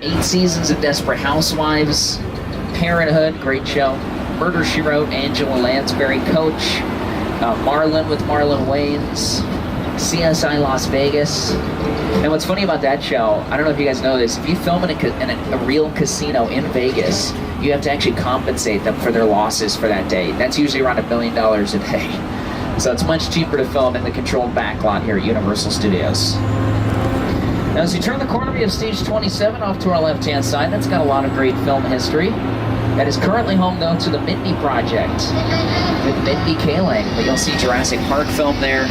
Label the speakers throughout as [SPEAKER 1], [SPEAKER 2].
[SPEAKER 1] 8 seasons of Desperate Housewives, Parenthood, great show, Murder, She Wrote, Angela Lansbury, Coach, Marlon with Marlon Wayans, CSI Las Vegas. And what's funny about that show, I don't know if you guys know this, if you film in a real casino in Vegas, you have to actually compensate them for their losses for that day. That's usually around $1 million a day. So it's much cheaper to film in the controlled backlot here at Universal Studios. Now as you turn the corner, we have stage 27 off to our left-hand side. That's got a lot of great film history. That is currently home, though, to the Mindy Project with Mindy Kaling. But you'll see Jurassic Park film there.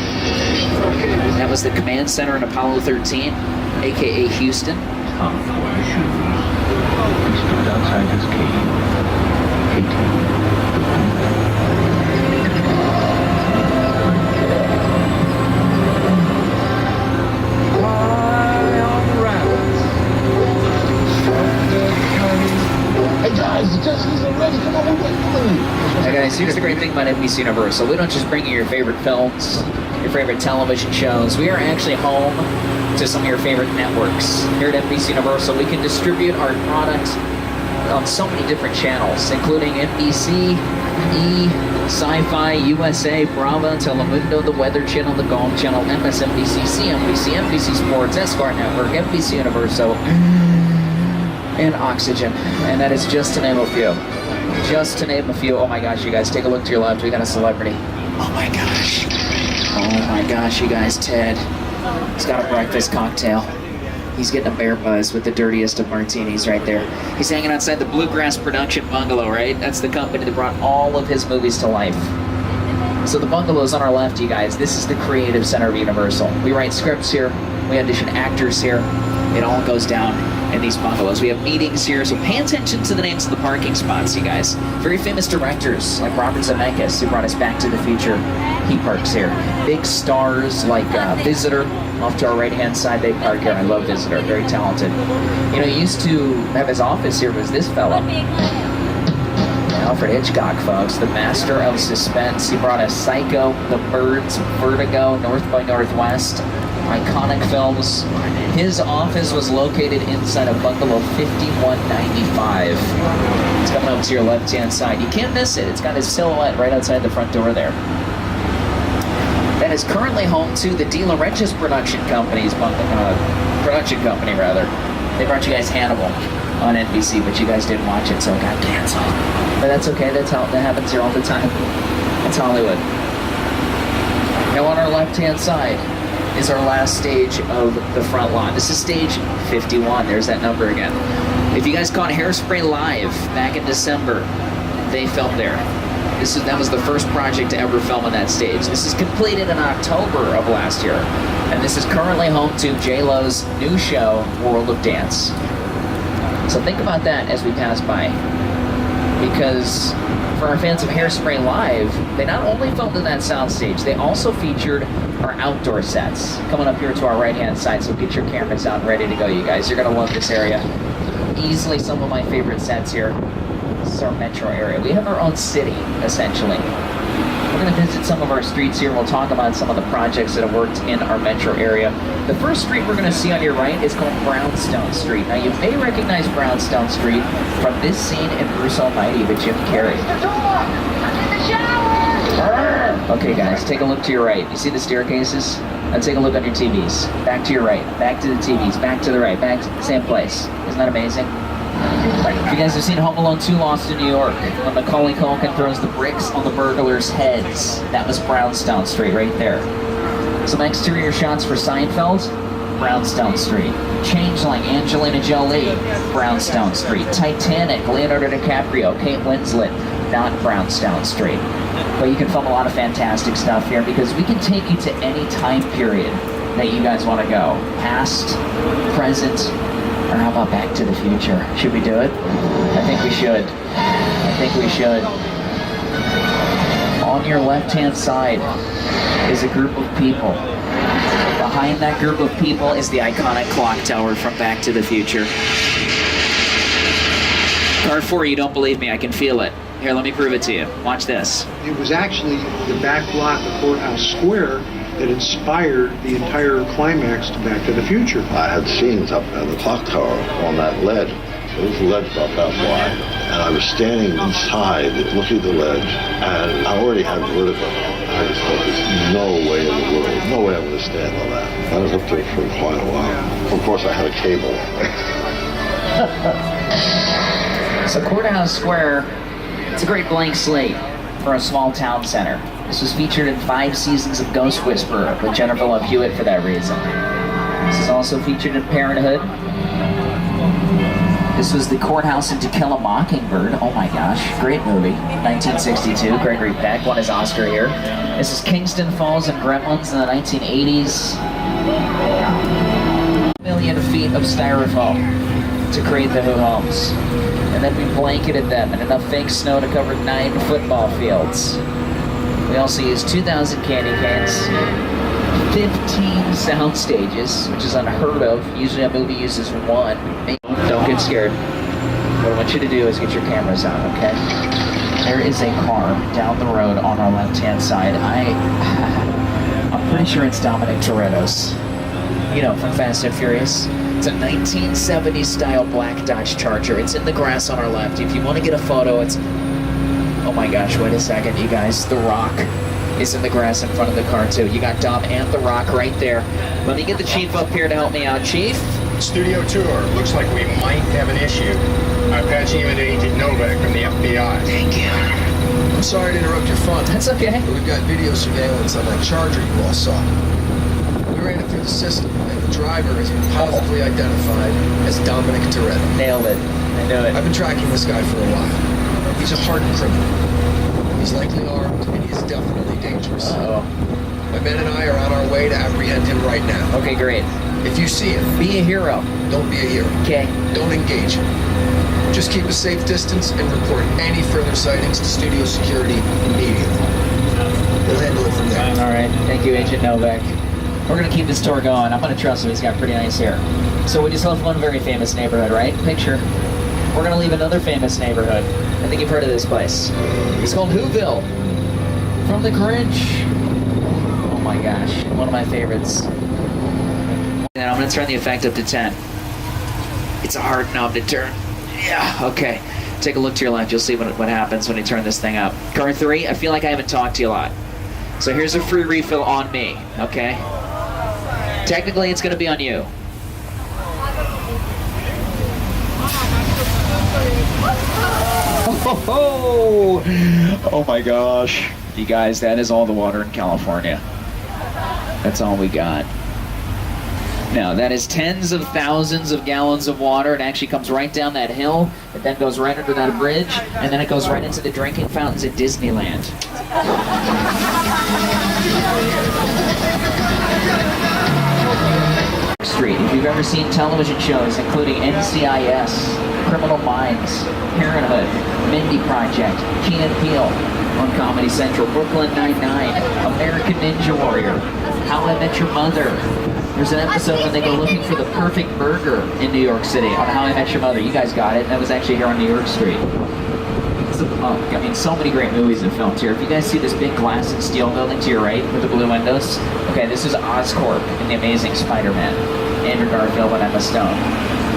[SPEAKER 1] That was the command center in Apollo 13, a.k.a. Houston.
[SPEAKER 2] He stood outside his cave, 18.
[SPEAKER 1] Hey guys, here's the great thing about NBC Universal. We don't just bring you your favorite films, your favorite television shows. We are actually home to some of your favorite networks. Here at NBC Universal, we can distribute our product on so many different channels, including NBC, E, Sci-Fi, USA, Bravo, Telemundo, the Weather Channel, the Golf Channel, MSNBC, CNBC, NBC Sports, Esquire Network, NBC Universal, and Oxygen. And that is just to name a few. Just to name a few. Oh my gosh, you guys, take a look to your left. We got a celebrity. Oh my gosh. Oh my gosh, you guys, Ted. He's got a breakfast cocktail. He's getting a bear buzz with the dirtiest of martinis right there. He's hanging outside the Bluegrass Production Bungalow, right? That's the company that brought all of his movies to life. So the bungalow's on our left, you guys. This is the creative center of Universal. We write scripts here. We audition actors here. It all goes down in these bungalows. We have meetings here, so pay attention to the names of the parking spots, you guys. Very famous directors like Robert Zemeckis, who brought us Back to the Future. He parks here. Big stars like Visitor, off to our right-hand side, they park here. I love Visitor, very talented. You know, he used to have his office here, was this fella. Alfred Hitchcock, folks, the master of suspense. He brought us Psycho, The Birds, Vertigo, North by Northwest, iconic films. His office was located inside of Bungalow 5195. It's coming up to your left-hand side. You can't miss it. It's got his silhouette right outside the front door there. That is currently home to the De Laurentiis production company, rather. They brought you guys Hannibal on NBC, but you guys didn't watch it, so it got canceled. But that's okay. That happens here all the time. It's Hollywood. Now on our left-hand side is our last stage of the front lot. This is stage 51. There's that number again. If you guys caught Hairspray Live back in December, they filmed there. That was the first project to ever film on that stage. This is completed in October of last year. And this is currently home to J-Lo's new show, World of Dance. So think about that as we pass by. Because for our fans of Hairspray Live, they not only filmed in that soundstage, they also featured our outdoor sets coming up here to our right-hand side. So get your cameras out and ready to go, you guys. You're going to love this area. Easily some of my favorite sets here. This is our metro area. We have our own city, essentially. We're going to visit some of our streets here. We'll talk about some of the projects that have worked in our metro area. The first street we're going to see on your right is called Brownstone Street. Now, you may recognize Brownstone Street from this scene in Bruce Almighty with Jim Carrey. Okay, guys, take a look to your right. You see the staircases? Now take a look on your TVs. Back to your right. Back to the TVs. Back to the right. Back to the same place. Isn't that amazing? If you guys have seen Home Alone 2 Lost in New York, when Macaulay Culkin throws the bricks on the burglars' heads, that was Brownstone Street right there. Some exterior shots for Seinfeld, Brownstone Street. Changeling, Angelina Jolie, Brownstone Street. Titanic, Leonardo DiCaprio, Kate Winslet, not Brownstone Street. But you can film a lot of fantastic stuff here because we can take you to any time period that you guys want to go. Past, present, or how about Back to the Future? Should we do it? I think we should. On your left-hand side is a group of people. Behind that group of people is the iconic clock tower from Back to the Future. Card 4, you don't believe me, I can feel it. Here, let me prove it to you. Watch this.
[SPEAKER 3] It was actually the back lot of Courthouse Square that inspired the entire climax to Back to the Future.
[SPEAKER 4] I had scenes up at the clock tower on that ledge. It was a ledge about that wide. And I was standing inside looking at the ledge, and I already had vertigo. I just thought, there's no way in the world, no way I'm going to stand on that. I was up there for quite a while. Of course, I had a cable.
[SPEAKER 1] So Courthouse Square, it's a great blank slate for a small town center. This was featured in 5 seasons of Ghost Whisperer with Jennifer Love Hewitt for that reason. This is also featured in Parenthood. This was the courthouse in To Kill a Mockingbird. Oh my gosh, great movie. 1962, Gregory Peck won his Oscar here. This is Kingston Falls and Gremlins in the 1980s. 1,000,000 feet of styrofoam to create the Who homes. And then we blanketed them in enough fake snow to cover 9 football fields. We also used 2,000 candy canes, 15 sound stages, which is unheard of. Usually a movie uses 1. Don't get scared. What I want you to do is get your cameras out, okay? There is a car down the road on our left-hand side. I'm pretty sure it's Dominic Toretto's. You know, from Fast and Furious. It's a 1970s style black Dodge Charger. It's in the grass on our left. If you want to get a photo, it's... Oh my gosh, wait a second, you guys. The Rock is in the grass in front of the car, too. You got Dom and The Rock right there. Let me get the Chief up here to help me out. Chief?
[SPEAKER 5] Studio tour. Looks like we might have an issue. I'm patching you into Agent Novak from the FBI.
[SPEAKER 1] Thank you.
[SPEAKER 6] I'm sorry to interrupt your fun.
[SPEAKER 1] That's okay.
[SPEAKER 6] But we've got video surveillance on that Charger you all saw. We ran it through the system, and the driver has been positively identified as Dominic Toretto.
[SPEAKER 1] Nailed it. I knew it.
[SPEAKER 6] I've been tracking this guy for a while. He's a hardened criminal. He's likely armed, and he is definitely dangerous.
[SPEAKER 1] Uh-oh.
[SPEAKER 6] My men and I are on our way to apprehend him right now.
[SPEAKER 1] Okay, great.
[SPEAKER 6] If you see him,
[SPEAKER 1] Be a hero.
[SPEAKER 6] don't be a hero.
[SPEAKER 1] Okay.
[SPEAKER 6] Don't engage him. Just keep a safe distance and report any further sightings to studio security immediately. We'll handle it from there.
[SPEAKER 1] All right. Thank you, Agent Novak. We're going to keep this tour going. I'm going to trust him. He's got pretty nice hair. So we just left one very famous neighborhood, right? Picture. We're going to leave another famous neighborhood. I think you've heard of this place. It's called Whoville. From The Grinch. Oh my gosh. One of my favorites. And I'm going to turn the effect up to 10. It's a hard knob to turn. Yeah, okay. Take a look to your left. You'll see what happens when you turn this thing up. Car 3, I feel like I haven't talked to you a lot. So here's a free refill on me, okay? Technically, it's going to be on you. Oh my gosh. You guys, that is all the water in California. That's all we got. Now, that is tens of thousands of gallons of water. It actually comes right down that hill. It then goes right under that bridge, and then it goes right into the drinking fountains at Disneyland. Street. If you've ever seen television shows including NCIS, Criminal Minds, Parenthood, Mindy Project, Key and Peele on Comedy Central, Brooklyn Nine-Nine, American Ninja Warrior, How I Met Your Mother. There's an episode when they go looking for the perfect burger in New York City on How I Met Your Mother. You guys got it. That was actually here on New York Street. I mean, so many great movies have filmed here. If you guys see this big glass and steel building to your right with the blue windows, okay, this is Oscorp in The Amazing Spider-Man. Andrew Garfield and Emma Stone.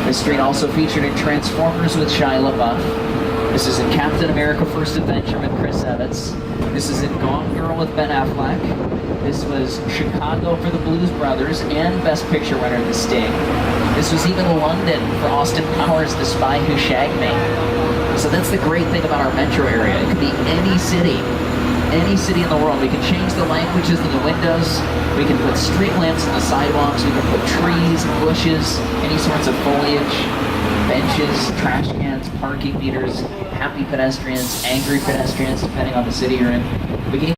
[SPEAKER 1] This street also featured in Transformers with Shia LaBeouf. This is in Captain America First Adventure with Chris Evans. This is in Gone Girl with Ben Affleck. This was Chicago for the Blues Brothers and Best Picture winner The Sting. This was even London for Austin Powers' The Spy Who Shagged Me. So that's the great thing about our metro area. It could be any city in the world. We can change the languages in the windows. We can put street lamps on the sidewalks. We can put trees, bushes, any sorts of foliage, benches, trash cans, parking meters, happy pedestrians, angry pedestrians, depending on the city you're in. We can